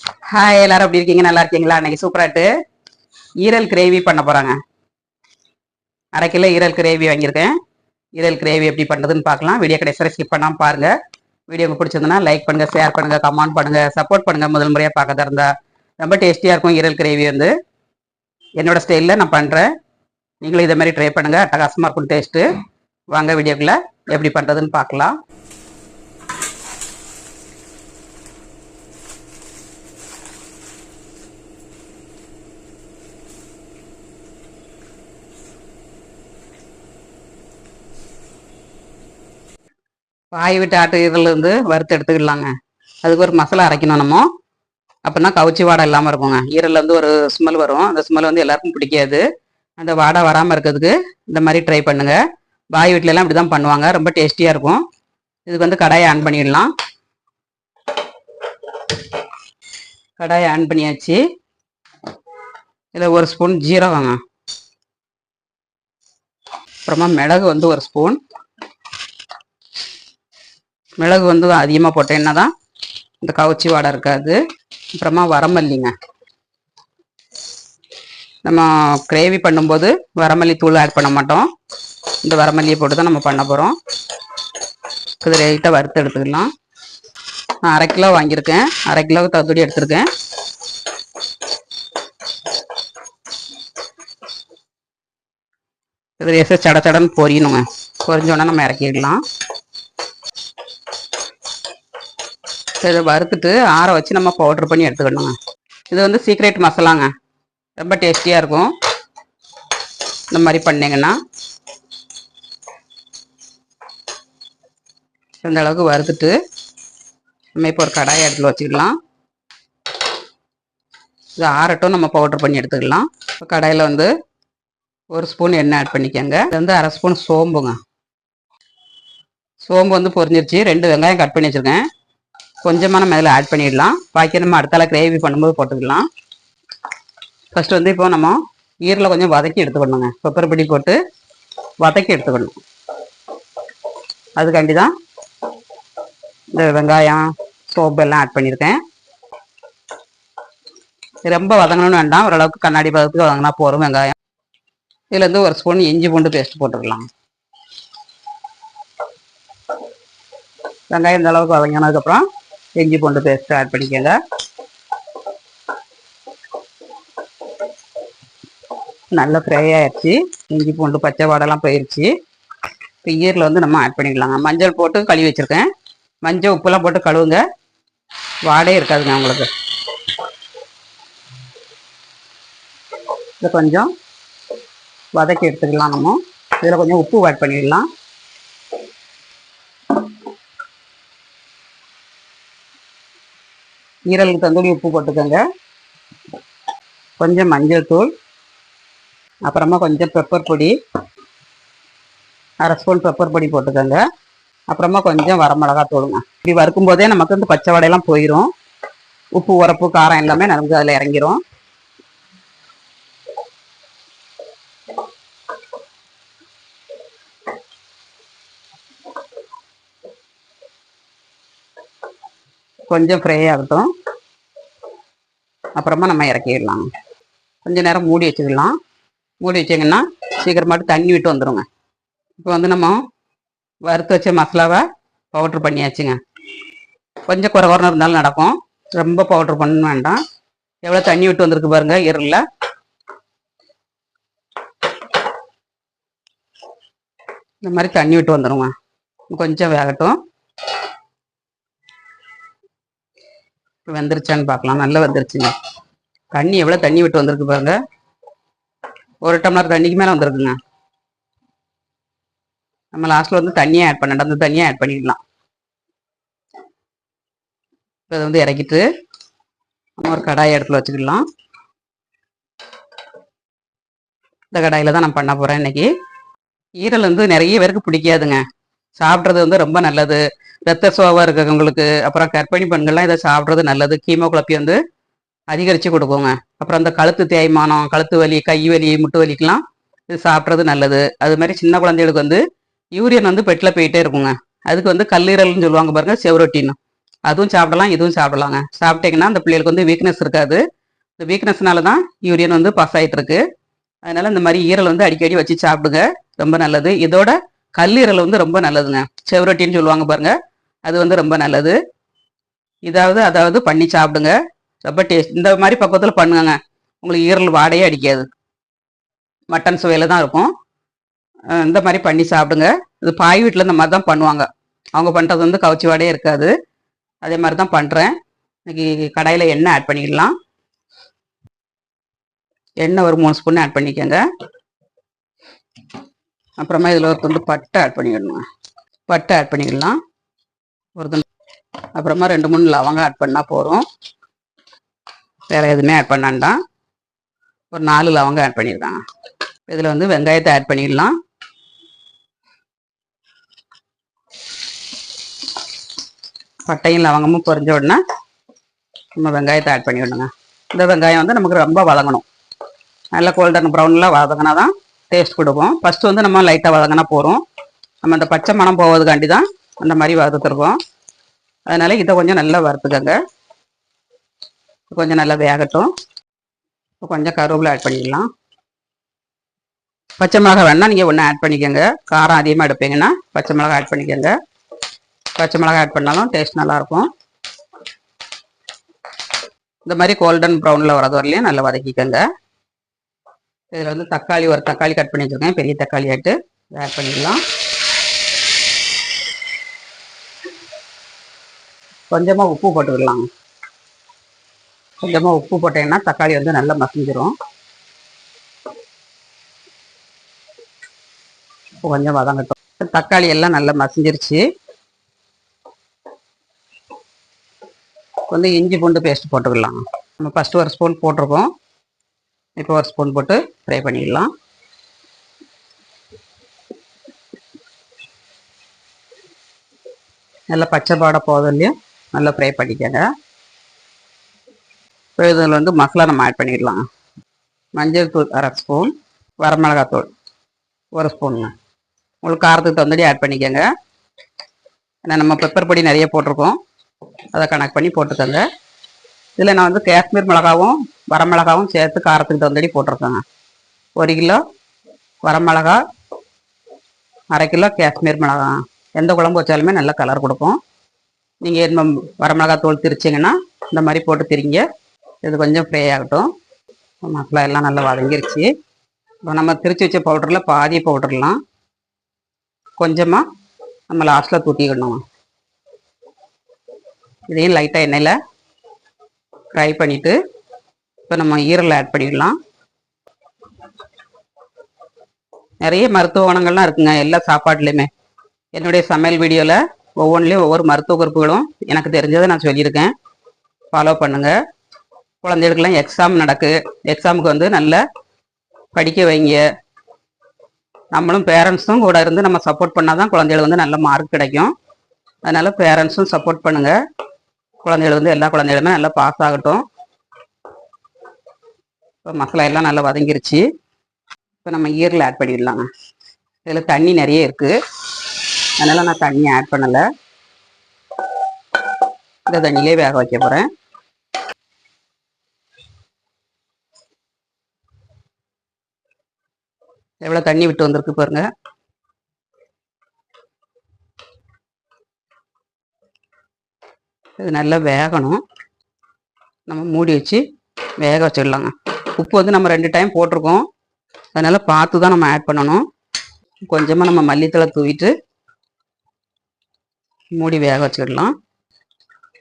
Hi, எல்லாரும் எப்படி இருக்கீங்க? நல்லா இருக்கீங்களா? இன்னைக்கு சூப்பராட்டு ஈரல் கிரேவி பண்ண போறாங்க. அரை கிலோ ஈரல் கிரேவி வாங்கியிருக்கேன். ஈரல் கிரேவி எப்படி பண்றதுன்னு பார்க்கலாம். வீடியோ கடைசி ஸ்கிப் பண்ணாம பாருங்க. வீடியோ உங்களுக்கு பிடிச்சிருந்தனா லைக் பண்ணுங்க, ஷேர் பண்ணுங்க, கமெண்ட் பண்ணுங்க, சப்போர்ட் பண்ணுங்க. முதல் முறையா பார்க்கறதா இருந்தா ரொம்ப டேஸ்டியா இருக்கும். ஈரல் கிரேவி வந்து என்னோட ஸ்டைல்ல நான் பண்றேன். நீங்களும் இதே மாதிரி ட்ரை பண்ணுங்க. அட்டகாசமா இருக்கும் டேஸ்ட்டு. வாங்க வீடியோக்குள்ள எப்படி பண்றதுன்னு பார்க்கலாம். பாய் விட்டு ஆட்டு ஈரல் இருந்து வறுத்து எடுத்துக்கலாங்க. அதுக்கு ஒரு மசாலா அரைக்கணும் நம்ம. அப்படின்னா கவுச்சி வாடை இல்லாமல் இருக்குங்க. ஈரல்ல இருந்து ஒரு ஸ்மெல் வரும். அந்த ஸ்மெல் வந்து எல்லாருக்கும் பிடிக்காது. அந்த வாடை வராமல் இருக்கிறதுக்கு இந்த மாதிரி ட்ரை பண்ணுங்க. பாய் வீட்டில எல்லாம் இப்படி தான் பண்ணுவாங்க. ரொம்ப டேஸ்டியா இருக்கும். இதுக்கு வந்து கடாயை ஆன் பண்ணிடலாம். கடாயை ஆன் பண்ணியாச்சு. இதில் ஒரு ஸ்பூன் ஜீரகங்க, அப்புறமா மிளகு வந்து ஒரு ஸ்பூன். மிளகு வந்து அதிகமாக போட்டேன்னா தான் இந்த கவுச்சி வாடை இருக்காது. அப்புறமா வரமல்லிங்க. நம்ம கிரேவி பண்ணும்போது வரமல்லி தூள் ஆட் பண்ண மாட்டோம். இந்த வரமல்லியை போட்டு தான் நம்ம பண்ண போகிறோம். இது லைட்டாக வறுத்து எடுத்துக்கலாம். நான் அரை கிலோ வாங்கியிருக்கேன். அரை கிலோவுக்கு தகுதி எடுத்திருக்கேன். இது லேசாக சட சடன்னு பொரியணுங்க. பொரிஞ்சோன்னா நம்ம இறக்கிடலாம். இதை வறுத்துட்டு ஆற வச்சு நம்ம பவுட்ரு பண்ணி எடுத்துக்கணுங்க. இது வந்து சீக்ரெட் மசாலாங்க. ரொம்ப டேஸ்டியாக இருக்கும். இந்த மாதிரி பண்ணிங்கன்னா இந்த அளவுக்கு வறுத்துட்டு நம்ம இப்போ ஒரு கடாயை இடத்துல வச்சுக்கலாம். இது ஆறட்டும், நம்ம பவுட்ரு பண்ணி எடுத்துக்கலாம். இப்போ கடாயில் வந்து ஒரு ஸ்பூன் எண்ணெய் ஆட் பண்ணிக்கோங்க. இது வந்து அரை ஸ்பூன் சோம்புங்க. சோம்பு வந்து பொரிஞ்சிருச்சு. 2 வெங்காயம் கட் பண்ணி வச்சுருக்கேன். கொஞ்சமாக நம்ம இதில் ஆட் பண்ணிடலாம். பாக்கி நம்ம அடுத்தால கிரேவி பண்ணும்போது போட்டுக்கலாம். ஃபர்ஸ்ட் வந்து இப்போ நம்ம ஈரலை கொஞ்சம் வதக்கி எடுத்துக்கணுங்க. பெப்பர் பொடி போட்டு வதக்கி எடுத்துக்கணும். அதுக்காண்டி தான் இந்த வெங்காயம் சோம்பு எல்லாம் ஆட் பண்ணியிருக்கேன். ரொம்ப வதங்கணும்னு வேண்டாம். ஓரளவுக்கு கண்ணாடி பதத்துக்கு வதங்கினா போதும் வெங்காயம். இதில் வந்து ஒரு ஸ்பூன் இஞ்சி பூண்டு பேஸ்ட் போட்டுக்கலாம். வெங்காயம் இந்த அளவுக்கு வதங்கினதுக்கப்புறம் இஞ்சி பூண்டு பேஸ்ட் ஆட் பண்ணிக்கோங்க. நல்லா ஃப்ரை ஆயிடுச்சு. இஞ்சி பூண்டு பச்சை வாடெல்லாம் போயிடுச்சு. இப்போ ஈரில் வந்து நம்ம ஆட் பண்ணிக்கலாங்க. மஞ்சள் போட்டு கழுவி வச்சுருக்கேன். மஞ்சள் உப்புலாம் போட்டு கழுவுங்க. வாடே இருக்காதுங்க உங்களுக்கு. இதை கொஞ்சம் வதக்கி எடுத்துக்கலாம். நம்ம இதில் கொஞ்சம் உப்பு ஆட் பண்ணிடலாம். ஈரலுக்கு தந்தூரி உப்பு போட்டுக்கோங்க. கொஞ்சம் மஞ்சள் தூள், அப்புறமா கொஞ்சம் பெப்பர் பொடி, அரை ஸ்பூன் பெப்பர் பொடி போட்டுக்கோங்க. அப்புறமா கொஞ்சம் வரமிளகா தூளுங்க. இப்படி வறுக்கும் போதே நமக்கு வந்து பச்சை வடையெல்லாம் போயிடும். உப்பு உரப்பு காரம் எல்லாமே நமக்கு அதில் இறங்கிரும். கொஞ்சம் ஃப்ரை ஆகட்டும். அப்புறமா நம்ம இறக்கிடலாம். கொஞ்சம் நேரம் மூடி வச்சுக்கலாம். மூடி வச்சிங்கன்னா சீக்கிரமாட்டு தண்ணி விட்டு வந்துடுங்க. இப்போ வந்து நம்ம வறுத்து வச்ச மசாலாவை பவுட்ரு பண்ணியாச்சுங்க. கொஞ்சம் குறை இருந்தாலும் நடக்கும். ரொம்ப பவுட்ரு பண்ண வேண்டாம். எவ்வளோ தண்ணி விட்டு வந்திருக்கு பாருங்க ஈரல்ல. இந்த மாதிரி தண்ணி விட்டு வந்துடுங்க. கொஞ்சம் வேகட்டும். வெந்துருச்சான்னு பார்க்கலாம். நல்லா வெந்துருச்சுங்க. தண்ணி எவ்வளோ தண்ணி விட்டு வந்திருக்கு பாருங்க. 1 டம்ளர் தண்ணிக்கு மேலே வந்திருக்குங்க. நம்ம லாஸ்ட்டில் வந்து தண்ணியை ஆட் பண்ணணும். அந்த தண்ணியை ஆட் பண்ணிக்கலாம். இப்போ இதை வந்து இறக்கிட்டு நம்ம ஒரு கடாயை இடத்துல வச்சுக்கலாம். இந்த கடாயில் தான் நான் பண்ண போகிறேன் இன்னைக்கு. ஈரல் வந்து நிறைய பேருக்கு பிடிக்காதுங்க. சாப்பிட்றது வந்து ரொம்ப நல்லது. ரத்த சோகை இருக்கிறவங்களுக்கு, அப்புறம் கர்ப்பிணி பெண்கள்லாம் இதை சாப்பிட்றது நல்லது. கீமோகுளோபி வந்து அதிகரித்து கொடுக்குங்க. அப்புறம் அந்த கழுத்து தேய்மானம், கழுத்து வலி, கை வலி, முட்டு வலிக்கெலாம் இது சாப்பிட்றது நல்லது. அது மாதிரி சின்ன குழந்தைகளுக்கு வந்து யூரியன் வந்து பெட்டில் போயிட்டே இருக்குங்க. அதுக்கு வந்து கல்லீரல்னு சொல்லுவாங்க பாருங்க, செவரொட்டின்னு. அதுவும் சாப்பிடலாம், இதுவும் சாப்பிடலாங்க. சாப்பிட்டீங்கன்னா அந்த பிள்ளைகளுக்கு வந்து வீக்னஸ் இருக்காது. இந்த வீக்னஸ்னால தான் யூரியன் வந்து பாஸ் ஆகிட்டு இருக்கு. அதனால இந்த மாதிரி ஈரல் வந்து அடிக்கடி வச்சு சாப்பிடுங்க, ரொம்ப நல்லது. இதோட கல்லீரல் வந்து ரொம்ப நல்லதுங்க. செவரொட்டின்னு சொல்லுவாங்க பாருங்க, அது வந்து ரொம்ப நல்லது. அதாவது பண்ணி சாப்பிடுங்க, ரொம்ப டேஸ்ட். இந்த மாதிரி பக்குவத்தில் பண்ணுங்க, உங்களுக்கு ஈரல் வாடையே அடிக்காது, மட்டன் சுவையில தான் இருக்கும். இந்த மாதிரி பண்ணி சாப்பிடுங்க. இது பாய் வீட்டில் இந்த மாதிரி தான் பண்ணுவாங்க. அவங்க பண்ணுறது வந்து கவுச்சி வாடையே இருக்காது. அதே மாதிரி தான் பண்ணுறேன். இன்னைக்கு கடாயில் எண்ணெய் ஆட் பண்ணிடலாம். எண்ணெய் ஒரு 3 ஸ்பூன் ஆட் பண்ணிக்கோங்க. அப்புறமா இதில் ஒரு துண்டு பட்டை ஆட் பண்ணிடணும். பட்டை ஆட் பண்ணிடலாம் ஒரு துண்டு. அப்புறமா 2-3 லவங்கம் ஆட் பண்ணால் போதும், வேறு எதுவுமே ஆட் பண்ணாண்டாம். ஒரு 4 லவங்கம் ஆட் பண்ணியிருக்காங்க. இதில் வந்து வெங்காயத்தை ஆட் பண்ணிடலாம். பட்டையும் லவங்கமும் பொரிஞ்ச உடனே நம்ம வெங்காயத்தை ஆட் பண்ணிவிடணுங்க. இந்த வெங்காயம் வந்து நமக்கு ரொம்ப வதங்கணும், நல்லா கோல்டன் ப்ரௌனில் வதங்கினா தான் டேஸ்ட் கொடுக்கும். ஃபஸ்ட்டு வந்து நம்ம லைட்டாக வதங்கினா போகிறோம், நம்ம அந்த பச்சை மணம் போவதுக்காண்டி தான் அந்த மாதிரி வறுத்துருக்கோம். அதனால் இதை கொஞ்சம் நல்லா வறுத்துக்கங்க, கொஞ்சம் நல்லா வேகட்டும். இப்போ கொஞ்சம் கருவேப்பிலை ஆட் பண்ணிடலாம். பச்சை மிளகாய் வேணால் நீங்கள் ஒன்று ஆட் பண்ணிக்கோங்க, காரம் அதிகமாக எடுப்பீங்கன்னா பச்சை மிளகாய் ஆட் பண்ணிக்கோங்க. பச்சை மிளகாய் ஆட் பண்ணாலும் டேஸ்ட் நல்லாயிருக்கும். இந்த மாதிரி கோல்டன் ப்ரௌனில் வரது வரலையும் நல்லா வதக்கிக்கோங்க. இதில் வந்து தக்காளி, ஒரு தக்காளி கட் பண்ணி வச்சுருக்கேன், பெரிய தக்காளி ஆட்டு ஆட் பண்ணிடலாம். கொஞ்சமாக உப்பு போட்டுக்கலாம். கொஞ்சமாக உப்பு போட்டீங்கன்னா தக்காளி வந்து நல்லா மசிஞ்சிரும். இப்போ கொஞ்சம் வதங்கட்டும். தக்காளி எல்லாம் நல்லா மசிஞ்சிருச்சு. வந்து இஞ்சி பூண்டு பேஸ்ட் போட்டுக்கலாம். நம்ம ஃபஸ்ட்டு ஒரு ஸ்பூன் போட்டிருக்கோம், இப்போ ஒரு ஸ்பூன் போட்டு ஃப்ரை பண்ணிடலாம். நல்லா பச்சை பாடை போதிலையும் நல்லா ஃப்ரை பண்ணிக்கோங்க. இப்போ இதில் வந்து மசாலா நம்ம ஆட் பண்ணிடலாம். மஞ்சள் தூள் 1/2 ஸ்பூன், வரமிளகாத்தூள் 1 ஸ்பூனுங்க. உங்களுக்கு காரத்துக்கு தகுந்தபடி ஆட் பண்ணிக்கோங்க. ஏன்னா நம்ம பெப்பர் பொடி நிறைய போட்டிருக்கோம், அதை கணக்கு பண்ணி போட்டுக்கோங்க. இதில் நான் வந்து காஷ்மீர் மிளகாவும் வரமிளகாவும் சேர்த்து காரத்துக்கு தகுந்தபடி போட்டிருக்கேங்க. 1 கிலோ வரமிளகா, 1/2 கிலோ காஷ்மீர் மிளகா. எந்த குழம்பு வச்சாலுமே நல்ல கலர் கொடுக்கும். நீங்கள் என்ன வரமிளகா தூள் திரிச்சிங்கன்னா இந்த மாதிரி போட்டு திரிங்க. இது கொஞ்சம் ஃப்ரை ஆகட்டும். மசாலா எல்லாம் நல்லா வதங்கிருச்சு. இப்போ நம்ம திரிச்சு வச்ச பவுடரில் பாதி பவுடர்லாம் கொஞ்சமாக நம்ம லாஸ்ட்டில் தூட்டிக்கணும். இதையும் லைட்டாக எண்ணெயில் ஃப்ரை பண்ணிவிட்டு இப்போ நம்ம ஈரல் ஆட் பண்ணிடலாம். நிறைய மருத்துவ குணங்கள்லாம் இருக்குங்க எல்லா சாப்பாட்டுலேயுமே. என்னுடைய சமையல் வீடியோவில் ஒவ்வொன்றிலையும் ஒவ்வொரு மருத்துவ குறிப்புகளும் எனக்கு தெரிஞ்சதை நான் சொல்லியிருக்கேன், ஃபாலோ பண்ணுங்கள். குழந்தைகளுக்கெல்லாம் எக்ஸாம் நடக்கு, எக்ஸாமுக்கு வந்து நல்லா படிக்க வைங்க. நம்மளும் பேரண்ட்ஸும் கூட இருந்து நம்ம சப்போர்ட் பண்ணால் தான் குழந்தைகள் வந்து நல்ல மார்க் கிடைக்கும். அதனால் பேரண்ட்ஸும் சப்போர்ட் பண்ணுங்கள். குழந்தைகள் வந்து எல்லா குழந்தைகளுமே நல்லா பாஸ் ஆகட்டும். இப்போ மசாலா எல்லாம் நல்லா வதங்கிருச்சு. இப்போ நம்ம ஈரல் ஆட் பண்ணிடலாங்க. இதில் தண்ணி நிறைய இருக்குது, அதனால் நான் தண்ணி ஆட் பண்ணலை. இந்த தண்ணியிலே வேக வைக்க போகிறேன். எவ்வளோ தண்ணி விட்டு வந்திருக்கு பாருங்க. இது நல்லா வேகணும், நம்ம மூடி வச்சு வேக வச்சிடலாங்க. உப்பு வந்து நம்ம 2 டைம் போட்டிருக்கோம், அதனால் பார்த்து தான் நம்ம ஆட் பண்ணணும். கொஞ்சமாக நம்ம மல்லித்தழை தூவிட்டு மூடி வேக வச்சிடலாம்.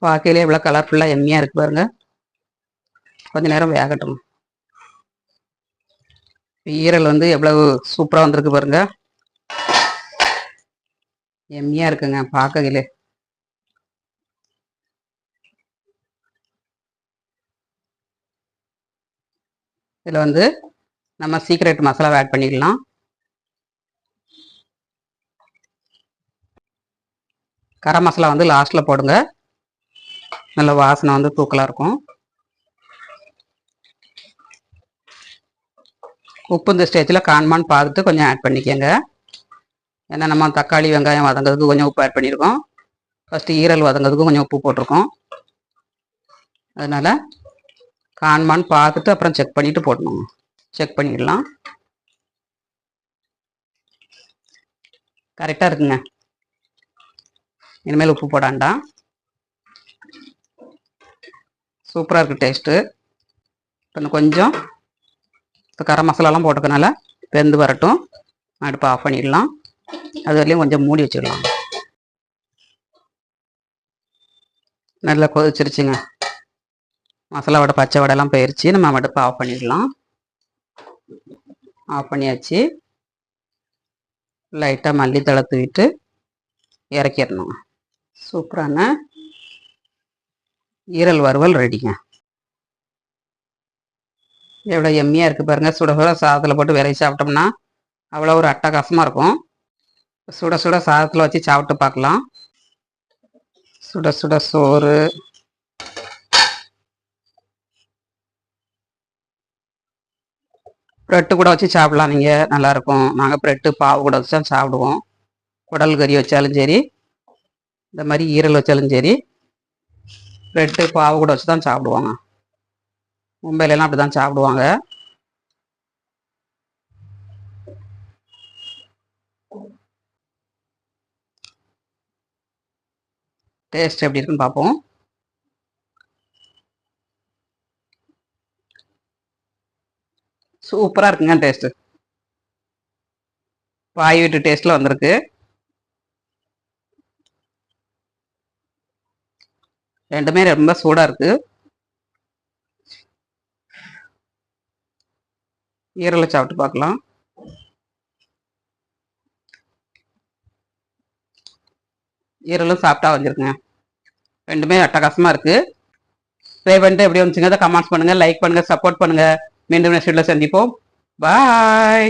பார்க்கையிலே எவ்வளோ கலர்ஃபுல்லாக எம்மியாக இருக்குது பாருங்க. கொஞ்ச நேரம் வேகட்டும். ஈரல் வந்து எவ்வளவு சூப்பராக வந்திருக்கு பாருங்க, எம்மியாக இருக்குங்க பார்க்கையிலே. இதில் வந்து நம்ம சீக்ரெட் மசாலாவை ஆட் பண்ணிடலாம். கரம் மசாலா வந்து லாஸ்ட்டில் போடுங்க, நல்ல வாசனை வந்து தூக்கலாக இருக்கும். உப்பு இந்த ஸ்டேஜில் காணுமான்னு பார்த்துட்டு கொஞ்சம் ஆட் பண்ணிக்கோங்க. ஏன்னா நம்ம தக்காளி வெங்காயம் வதங்கிறதுக்கு கொஞ்சம் உப்பு ஆட் பண்ணியிருக்கோம். ஃபஸ்ட்டு ஈரல் வதங்கிறதுக்கு கொஞ்சம் உப்பு போட்டிருக்கோம். அதனால் காணுமான்னு பார்த்துட்டு அப்புறம் செக் பண்ணிவிட்டு போடணும். செக் பண்ணிடலாம். கரெக்டாக இருக்குங்க. இனிமேல் உப்பு போடாண்டா. சூப்பராக இருக்குது டேஸ்ட்டு. இன்னும் கொஞ்சம் கரம் மசாலாலாம் போட்டுக்கனால வெந்து வரட்டும். அடுப்பை ஆஃப் பண்ணிடலாம். அது வரையிலையும் கொஞ்சம் மூடி வச்சிடலாம். நல்லா கொதிச்சிருச்சுங்க. மசாலாவோட பச்சை வடையெல்லாம் போயிடுச்சு. நம்ம அடுப்பை ஆஃப் பண்ணிடலாம். ஆஃப் பண்ணியாச்சு. லைட்டாக மல்லித்தழை தூவிட்டு இறக்கிடணும். சூப்பரான ஈரல் வறுவல் ரெடிங்க. எவ்வளோ எம்மியாக இருக்குது பாருங்கள். சுட சுட சாதத்தில் போட்டு விரைச்சி சாப்பிட்டோம்னா அவ்வளோ ஒரு அட்டகாசமாக இருக்கும். சுட சுட சாதத்தில் வச்சு சாப்பிட்டு பார்க்கலாம். சுட சுட சோறு, ப்ரெட்டு கூட வச்சு சாப்பிட்லாம். நீங்கள் நல்லாயிருக்கும். நாங்கள் ப்ரெட்டு பாவு கூட வச்சு தான் சாப்பிடுவோம். குடல் கறி வச்சாலும் சரி, இந்த மாதிரி ஈரல் வச்சாலும் சரி, ப்ரெட்டு பாவு கூட வச்சு தான் சாப்பிடுவாங்க. மும்பையிலலாம் அப்படி தான் சாப்பிடுவாங்க. டேஸ்ட் எப்படி இருக்குன்னு பார்ப்போம். சூப்பராக இருக்குங்க டேஸ்ட்டு. பாய் வீட்டு டேஸ்ட்டில் வந்திருக்கு. ரெண்டுமே ரொம்ப சூடாக இருக்குது. ஈரலை சாப்பிட்டு பார்க்கலாம். ஈரலும் சாப்பிட்டா வந்துருக்குங்க. ரெண்டுமே அட்டகாசமாக இருக்குது. ட்ரை பண்ணிட்டு எப்படி வந்துச்சுங்க அதை கமெண்ட்ஸ் பண்ணுங்கள், லைக் பண்ணுங்கள், சப்போர்ட் பண்ணுங்கள். மீண்டும் நெக்ஸ்ட் வீடியோவில் சந்திப்போம். பாய்.